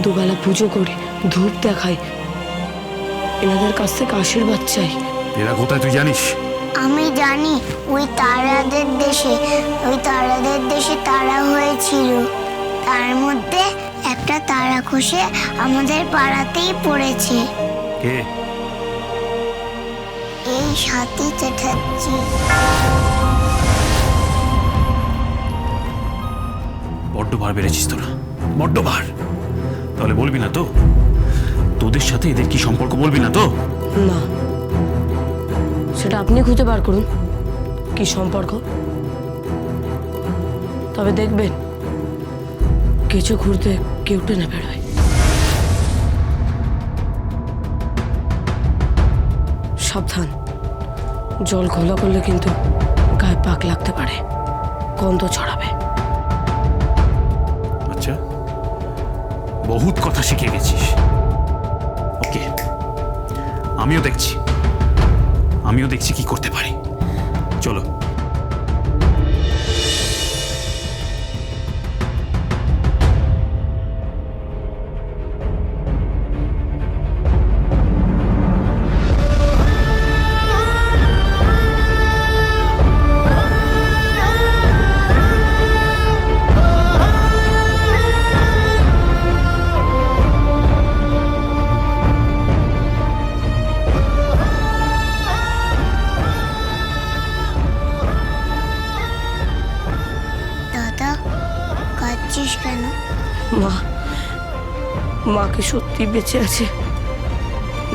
দুবেলা পুজো করি, ধূপ দেখাই, এনাদের কাছ থেকে আশীর্বাদ চাই। এরা কোথায় তুই জানিস? আমি জানি, ওই তারাদের দেশে তারা হয়েছিল, তার মধ্যে একটা তারা খসে আমাদের পাড়াতেই পড়েছে। কে? এই সাথী চ্যাটার্জি। বড্ড ভার বেড়েছিস তোরা, বড্ড ভার। তাহলে বলবি না তো তোদের সাথে এদের কি সম্পর্ক? বলবি না তো? না, সেটা আপনি খুঁজে বার করুন কি সম্পর্ক। তবে দেখবেন কিছু ঘুরতে কেউ টেনে বেরোয়। সাবধান, জল ঘোলা করলে কিন্তু গায়ে পাক লাগতে পারে, গন্ধ ছড়াবে। আচ্ছা, বহুত কথা শিখে গেছিস। ওকে, আমিও দেখছি কি করতে পারি। চলো। দাদা, কাঁদছিস কেন? মা কি সত্যি বেঁচে আছে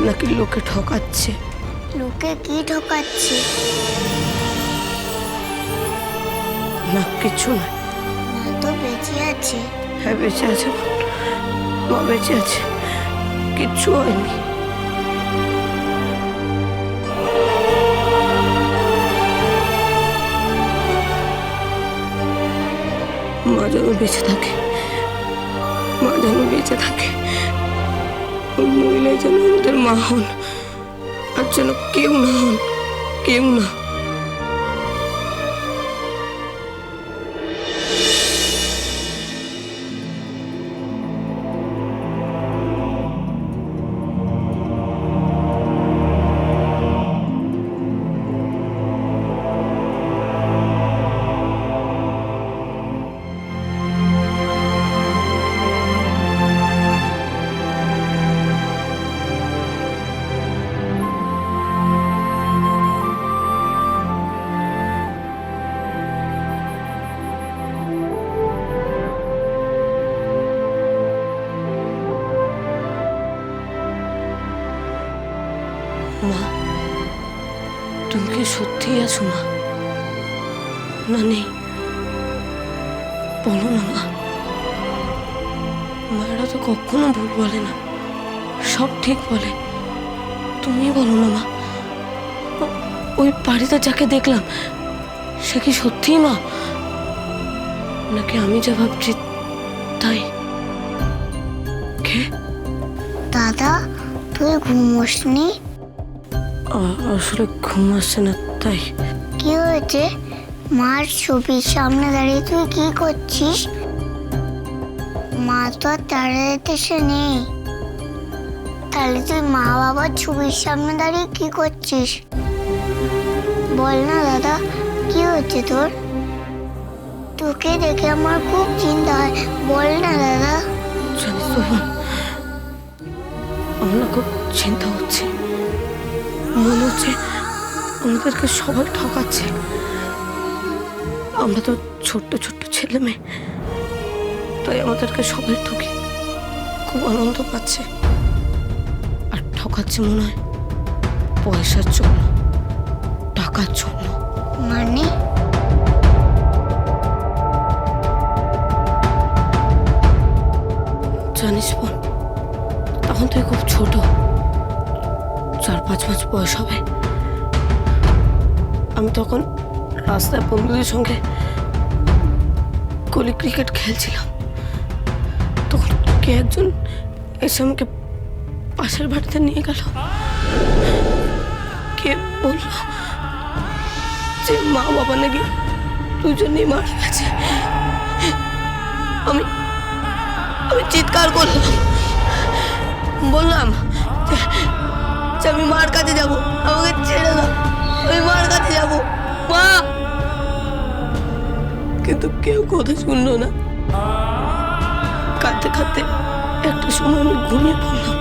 নাকি লোকে ঠকাচ্ছে? লোকে কি ঠকাচ্ছে? না, কিছু নয়। মা তো বেঁচে আছে। হ্যাঁ, বেঁচে আছে, মা বেঁচে আছে, কিচ্ছু হয়নি। মা যেন বেঁচে থাকে, মা যেন বেঁচে থাকে। ওই মহিলা যেন আমাদের মা হন, আর যেন কেউ না হন, কেউ না। মা, তুমি কি সত্যিই আছো মা? না নেই? বলো না মা। মায়েরা তো কখনো ভুল বলে না, সব ঠিক বলে। তুমি বলো না মা, ওই বাড়িতে যাকে দেখলাম সে কি সত্যিই মা, নাকি আমি যা ভাবছি তাই? কে? দাদা, তুই ঘুমোসনি? আসলে ঘুম আসছে না তাই। কি হয়েছে? মার ছবির সামনে দাঁড়িয়ে তুই কি করছিস? মা তো আর তারাদের দেশে নেই, তাহলে তুই মা বাবার ছবির সামনে দাঁড়িয়ে কি করছিস? বল না দাদা, কি হচ্ছে তোর? তোকে দেখে আমার খুব চিন্তা হয়, বল না দাদা। জানিস তো বোন, আমার না খুব চিন্তা হচ্ছে। মনে হচ্ছে আমাদেরকে সবাই ঠকাচ্ছে। আমরা তো ছোট্ট ছোট্ট ছেলে মেয়ে, তাই আমাদেরকে সবাই ঠকে খুব আনন্দ পাচ্ছে। আর ঠকাচ্ছে মনে হয় পয়সার জন্য, টাকার জন্য। মানে? জানিস বোন, তখন তুই খুব ছোট, 4-5 মাস বয়স হবে। আমি তখন রাস্তায় বন্ধুদের সঙ্গে গলি ক্রিকেট খেলছিলাম। তখন কে একজন এসে আমাকে পাশের বাড়িতে নিয়ে গেল। কে বলল যে মা বাবা নাকি দুজনেই মারা গেছে। আমি চিৎকার করলাম, মার কাছে যাব, আমাকে ছেড়ে দাও, আমি মার কাছে যাব মা। কিন্তু কেউ কথা শুনলো না। কাঁদতে কাঁদতে একটা সময় আমি ঘুমিয়ে পড়লাম।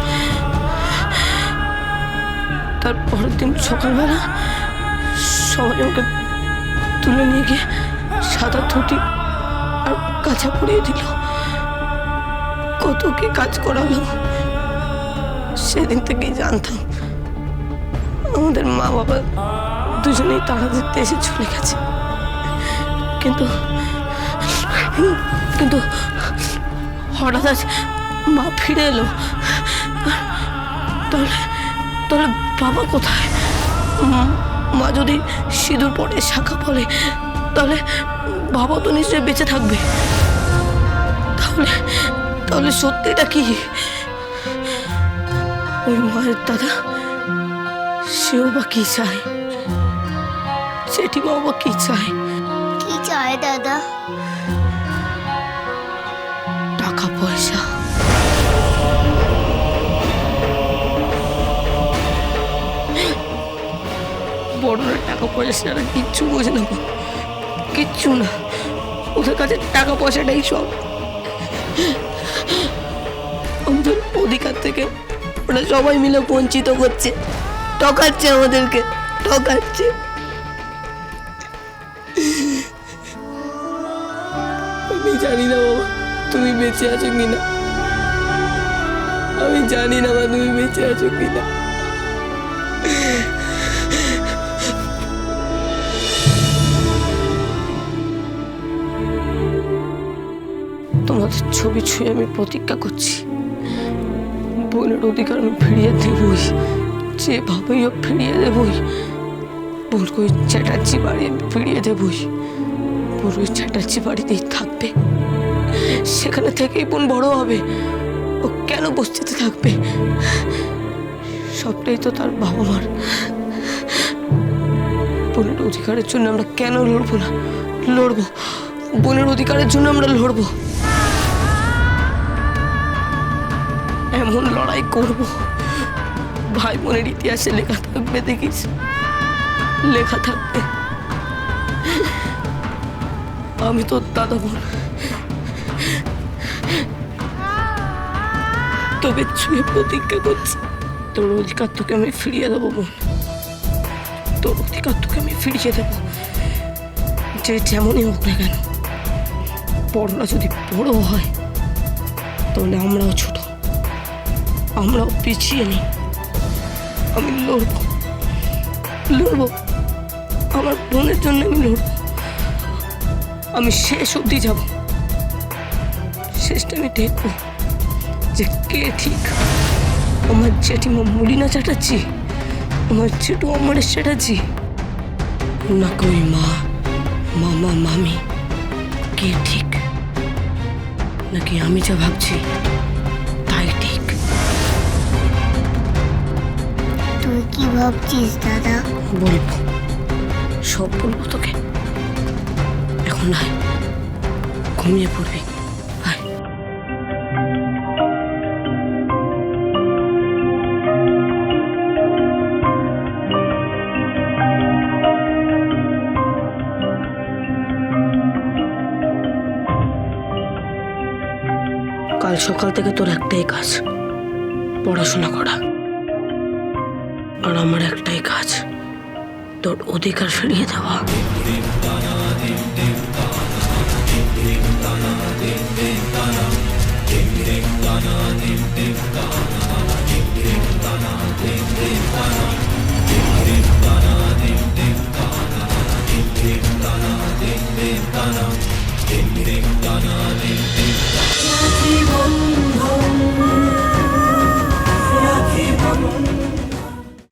তার পরের দিন সকালবেলা সবাই আমাকে তুলে নিয়ে গিয়ে সাদা ধুতি আর কাঁচা পরিয়ে দিল। কত কি কাজ করালো। সেদিন থেকেই জানতাম আমাদের মা বাবা দুজনেই তারা দেখতে এসে চলে গেছে। কিন্তু কিন্তু হঠাৎ আজ মা ফিরে এলো। তাহলে তাহলে বাবা কোথায়? মা যদি সিঁদুর পরে শাখা বলে তাহলে বাবা তো নিশ্চয়ই বেঁচে থাকবে। তাহলে তাহলে সত্যিটা কি? ওই মায়ের দাদা সেও বা কি চায়? জেঠিমা বা কি চায়? কি চায় দাদা? টাকা পয়সা। বড়রা টাকা পয়সা ছাড়া কিচ্ছু বোঝে না, কিচ্ছু না। ওদের কাছে টাকা পয়সাটাই সব। আমাদের অধিকার থেকে ওরা সবাই মিলে বঞ্চিত করছে, ঠকাচ্ছে আমাদেরকে, ঠকাচ্ছে। আমি জানি না বাবা তুমি বেঁচে আছো কিনা, আমি জানি না বাবা তুমি বেঁচে আছো কিনা। তোমাদের ছবি ছুঁয়ে আমি প্রতিজ্ঞা করছি, বোনের অধিকার আমি ফিরিয়ে দেবই, যেভাবেই হোক ফিরিয়ে দেবই। বোনকে ওই চ্যাটার্জি বাড়ি আমি ফিরিয়ে দেবই। বোন ওই চ্যাটার্জি বাড়িতেই থাকবে, সেখানে থেকেই বোন বড় হবে। ও কেন বস্তিতে থাকবে? সবটাই তো তার বাবা মার। বোনের অধিকারের জন্য আমরা কেন লড়বো না? লড়বো, বোনের অধিকারের জন্য আমরা লড়বো। এমন লড়াই করব ভাই বোনের ইতিহাসে লেখা থাকবে, দেখিস লেখা থাকবে। আমি তোর দাদা বোন, তোকে ছুঁয়ে প্রতিজ্ঞা করছি তোর অধিকার তোকে আমি ফিরিয়ে দেবো বোন, তোর অধিকার তোকে আমি ফিরিয়ে দেবো। যে যেমনই হোক না কেন, বড়রা যদি বড় হয় তাহলে আমরাও ছোট, আমরাও পিছিয়ে নেই। আমি লড়বো, লড়বো, আমার বোনের জন্য আমি লড়বো। আমি শেষ অবধি যাব, শেষটা আমি দেখবো যে কে ঠিক। আমার জেঠিমা মলিনা চ্যাটার্জি, আমার জেঠু অমরেশ চ্যাটার্জি, নাকি ওই মা মামা মামি, কে ঠিক? নাকি আমি যা ভাবছি তাই ঠিক? তুই কি ভাবছিস দাদা? বলবো, সব বলবো তোকে। এখন আয়, ঘুমিয়ে পড়বি। আয়। কাল সকাল থেকে তোর একটাই কাজ, পড়াশোনা করা। আর আমার একটাই কাজ, তোর অধিকার ফিরিয়ে দেওয়া। জীবন